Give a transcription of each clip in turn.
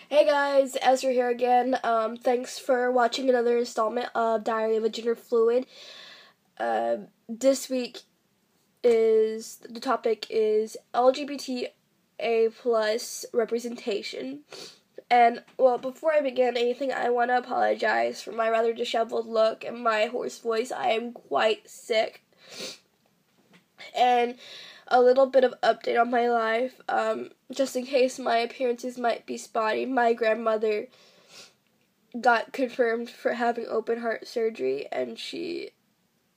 Hey guys, Ezra here again. Thanks for watching another installment of Diary of a Genderfluid. This week the topic is Lgbta plus representation. And well, before I begin anything, I want to apologize for my rather disheveled look and my hoarse voice. I am quite sick. And a little bit of update on my life, just in case my appearances might be spotty. My grandmother got confirmed for having open heart surgery, and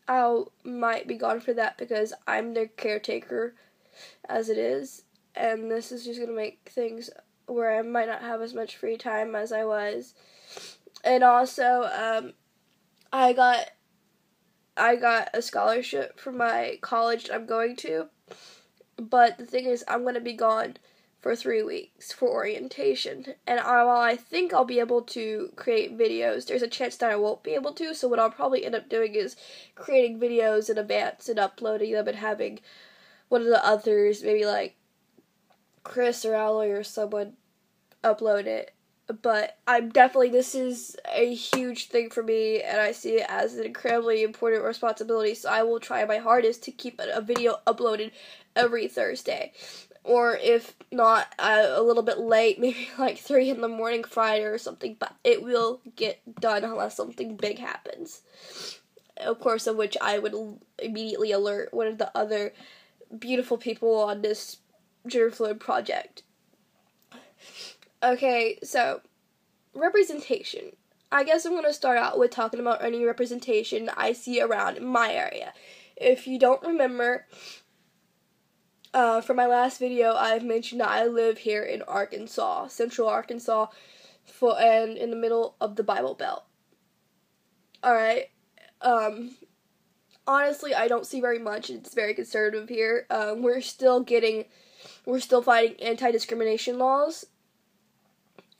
I might be gone for that because I'm their caretaker as it is, and this is just going to make things where I might not have as much free time as I was. And also, I got a scholarship for my college that I'm going to. But the thing is, I'm going to be gone for 3 weeks for orientation. And while I think I'll be able to create videos, there's a chance that I won't be able to. So what I'll probably end up doing is creating videos in advance and uploading them and having one of the others, maybe like Chris or Alloy or someone, upload it. But this is a huge thing for me, and I see it as an incredibly important responsibility, so I will try my hardest to keep a video uploaded every Thursday. Or if not, a little bit late, maybe like 3 in the morning Friday or something, but it will get done unless something big happens. Of course, of which I would immediately alert one of the other beautiful people on this Genderfluid project. Okay, so, representation. I guess I'm going to start out with talking about any representation I see around in my area. If you don't remember, from my last video, I've mentioned that I live here in Arkansas, central Arkansas, and in the middle of the Bible Belt. Alright, honestly, I don't see very much. It's very conservative here. We're still fighting anti-discrimination laws.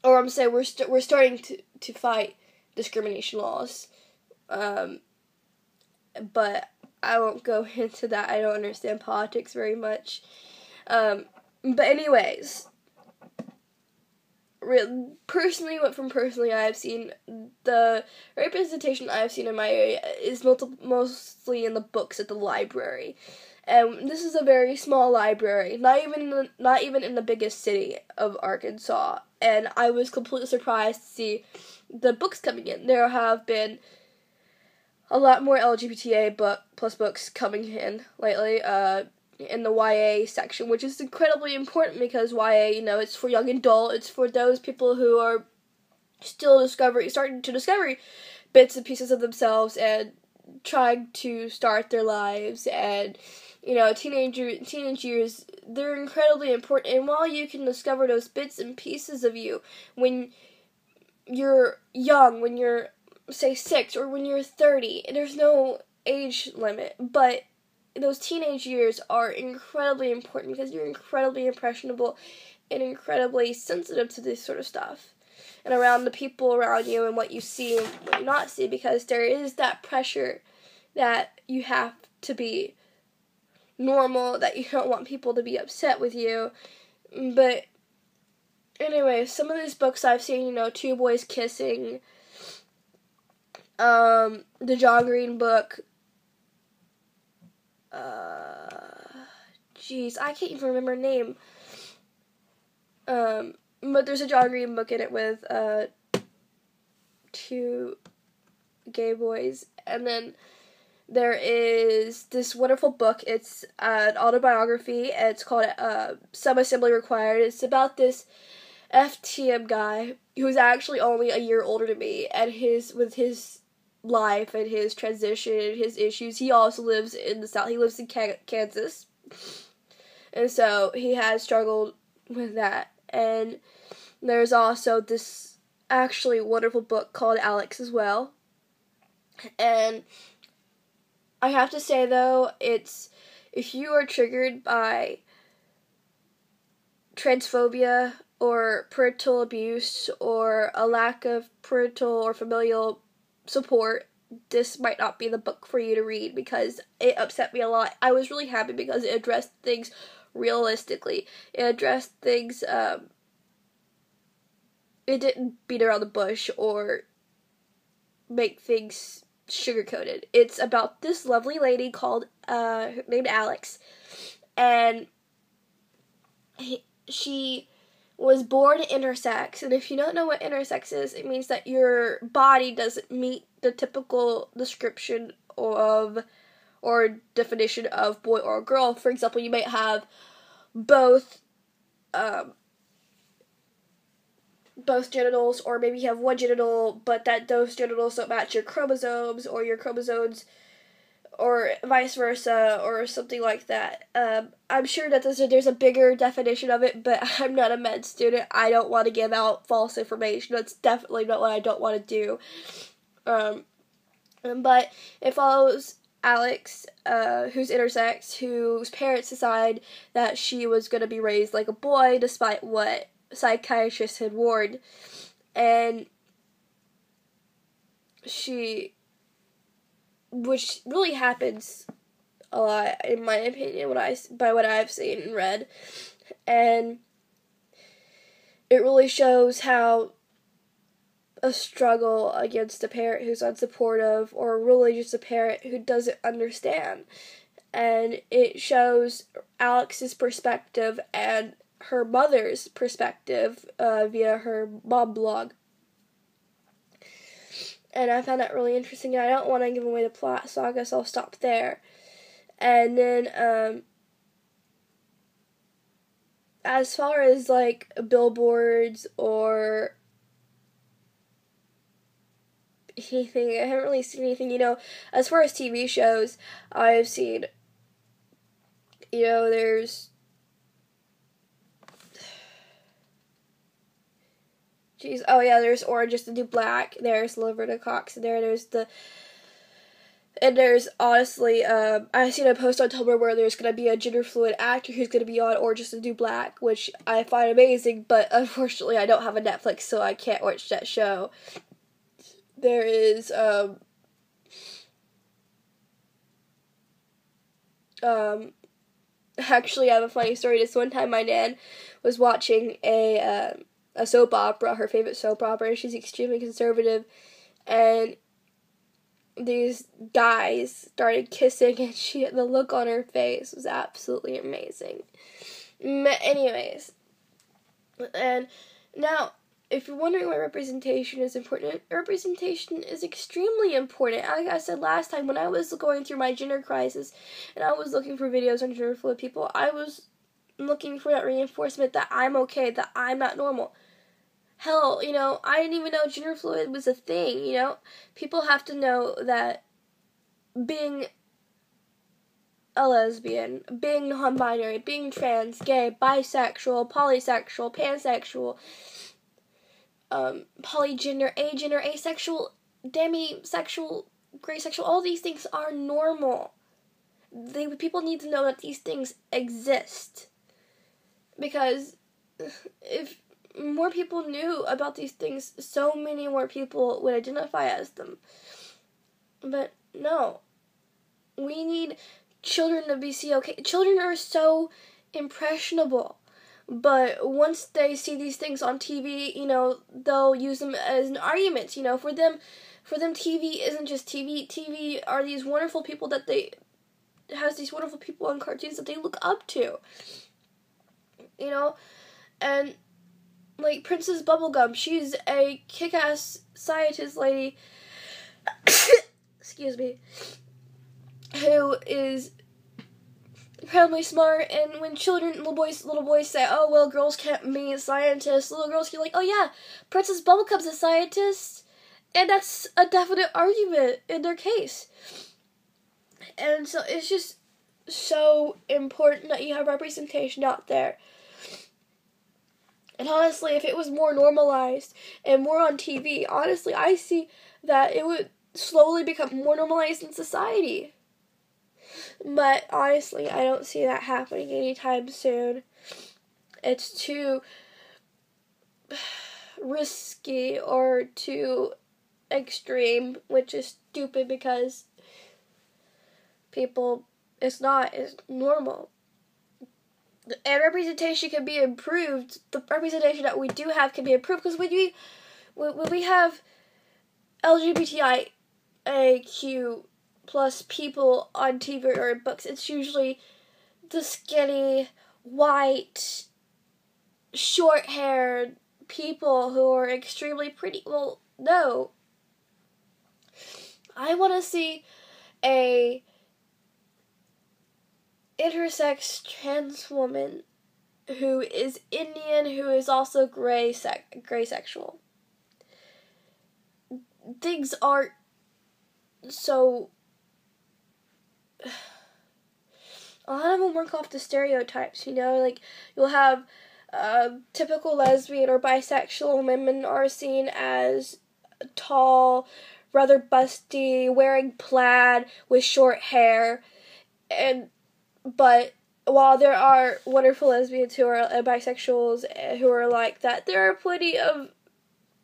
Or I'm saying we're starting to fight discrimination laws, but I won't go into that. I don't understand politics very much. But anyways, personally, I've seen the representation I've seen in my area is mostly in the books at the library. And this is a very small library, not even in the biggest city of Arkansas. And I was completely surprised to see the books coming in. There have been a lot more Lgbta books coming in lately, in the YA section, which is incredibly important because YA, it's for young adult. It's for those people who are still starting to discover bits and pieces of themselves and trying to start their lives. And teenage years, they're incredibly important. And while you can discover those bits and pieces of you when you're young, when you're, say, 6, or when you're 30, there's no age limit. But those teenage years are incredibly important because you're incredibly impressionable and incredibly sensitive to this sort of stuff. And around the people around you and what you see and what you not see, because there is that pressure that you have to be normal, that you don't want people to be upset with you. But anyway, some of these books I've seen, 2 boys kissing, the John Green book, I can't even remember her name, but there's a John Green book in it with 2 gay boys. And then there is this wonderful book. It's an autobiography. It's called Some Assembly Required. It's about this FTM guy who's actually only a year older than me, and with his life and his transition and his issues. He also lives in the South. He lives in Kansas. And so he has struggled with that. And there's also this actually wonderful book called Alex as well. And I have to say, though, if you are triggered by transphobia or parental abuse or a lack of parental or familial support, this might not be the book for you to read because it upset me a lot. I was really happy because it addressed things realistically. It addressed things it didn't beat around the bush or make things sugar-coated. It's about this lovely lady called, named Alex, and she was born intersex, and if you don't know what intersex is, it means that your body doesn't meet the typical description of, or definition of boy or girl. For example, you might have both genitals, or maybe you have one genital, but that those genitals don't match your chromosomes, or your chromosomes, or vice versa, or something like that. I'm sure that there's a bigger definition of it, but I'm not a med student. I don't want to give out false information. That's definitely not what I don't want to do. But it follows Alex, who's intersex, whose parents decide that she was going to be raised like a boy, despite what psychiatrists had warned. And which really happens a lot, in my opinion, by what I've seen and read. And it really shows how a struggle against a parent who's unsupportive, or really just a parent who doesn't understand. And it shows Alex's perspective and her mother's perspective via her mom blog. And I found that really interesting. I don't want to give away the plot, so I guess I'll stop there. And then, as far as, like, billboards or anything, I haven't really seen anything, as far as TV shows, I've seen, there's, there's Orange is the New Black, there's Laverne Cox, and there's honestly, I've seen a post on Tumblr where there's going to be a Genderfluid actor who's going to be on Orange is the New Black, which I find amazing, but unfortunately I don't have a Netflix, so I can't watch that show. There is, actually, I have a funny story. This one time my nan was watching a soap opera, her favorite soap opera, and she's extremely conservative, and these guys started kissing, and the look on her face was absolutely amazing. Anyways, and now, if you're wondering why representation is important, representation is extremely important. Like I said last time, when I was going through my gender crisis, and I was looking for videos on genderfluid people, I was looking for that reinforcement that I'm okay, that I'm not normal. Hell, I didn't even know genderfluid was a thing, People have to know that being a lesbian, being non-binary, being trans, gay, bisexual, polysexual, pansexual, polygender, agender, asexual, demisexual, graysexual, all these things are normal. People need to know that these things exist. Because if more people knew about these things, so many more people would identify as them. But no. We need children to be okay. Children are so impressionable. But once they see these things on TV, they'll use them as an argument. For them TV isn't just TV. TV are these wonderful people has these wonderful people on cartoons that they look up to. And like Princess Bubblegum, she's a kick-ass scientist lady, excuse me, who is incredibly smart, and when little boys say, oh, well, girls can't be scientists, little girls can be like, oh yeah, Princess Bubblegum's a scientist, and that's a definite argument in their case. And so it's just so important that you have representation out there. And honestly, if it was more normalized and more on TV, honestly, I see that it would slowly become more normalized in society. But honestly, I don't see that happening anytime soon. It's too risky or too extreme, which is stupid because it's normal. And representation can be improved. The representation that we do have can be improved, because when we have LGBTIQ plus people on TV or in books, it's usually the skinny, white, short-haired people who are extremely pretty. Well, no. I want to see a intersex trans woman who is Indian, who is also gray sexual. Things aren't so... A lot of them work off the stereotypes, you know, like, you'll have typical lesbian or bisexual women are seen as tall, rather busty, wearing plaid with short hair, but while there are wonderful lesbians who are bisexuals who are like that, there are plenty of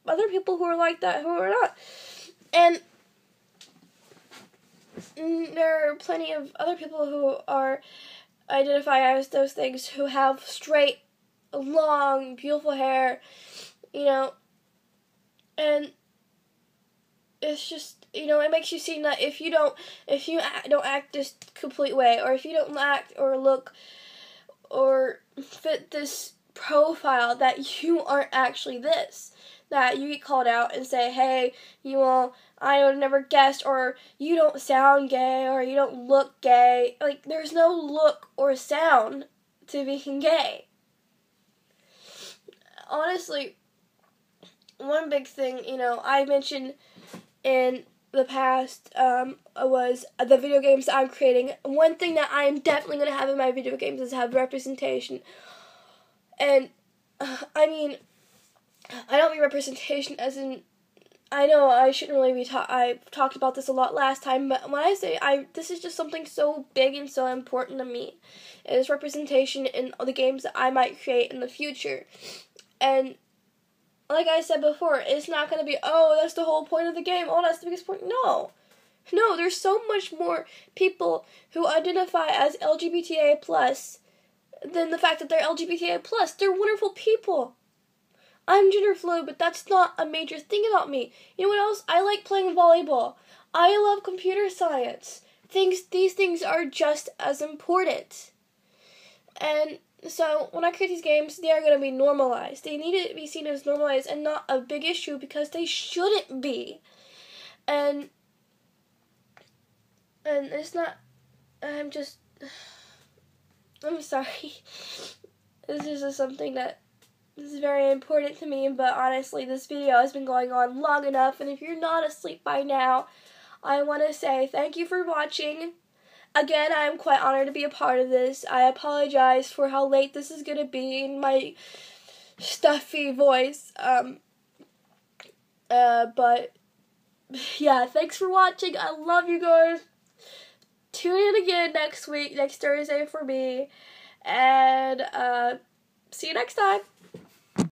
other people who are like that who are not. And there are plenty of other people who are identify as those things, who have straight, long, beautiful hair, you know, and it's just, you know, it makes you seem that if you don't act this complete way, or if you don't act or look or fit this profile, that you aren't actually this, that you get called out and say, hey, you all, I would have never guessed, or you don't sound gay, or you don't look gay. Like, there's no look or sound to being gay. Honestly, one big thing, you know, I mentioned in the past was the video games that I'm creating. One thing that I am definitely going to have in my video games is have representation. And, I mean, I don't mean representation as in, I know I shouldn't really be I've talked about this a lot last time, but when I say this is just something so big and so important to me. It is representation in the games that I might create in the future. And like I said before, it's not going to be, oh, that's the whole point of the game. Oh, that's the biggest point. No. No, there's so much more people who identify as LGBTA plus than the fact that they're LGBTA plus. They're wonderful people. I'm genderfluid, but that's not a major thing about me. You know what else? I like playing volleyball. I love computer science. These things are just as important. And so when I create these games, they are going to be normalized. They need to be seen as normalized and not a big issue, because they shouldn't be. And it's not, I'm sorry. This is just something that is very important to me, but honestly, this video has been going on long enough, and if you're not asleep by now, I want to say thank you for watching. Again, I am quite honored to be a part of this. I apologize for how late this is going to be in my stuffy voice. But yeah, thanks for watching. I love you guys. Tune in again next week, next Thursday for me. And see you next time.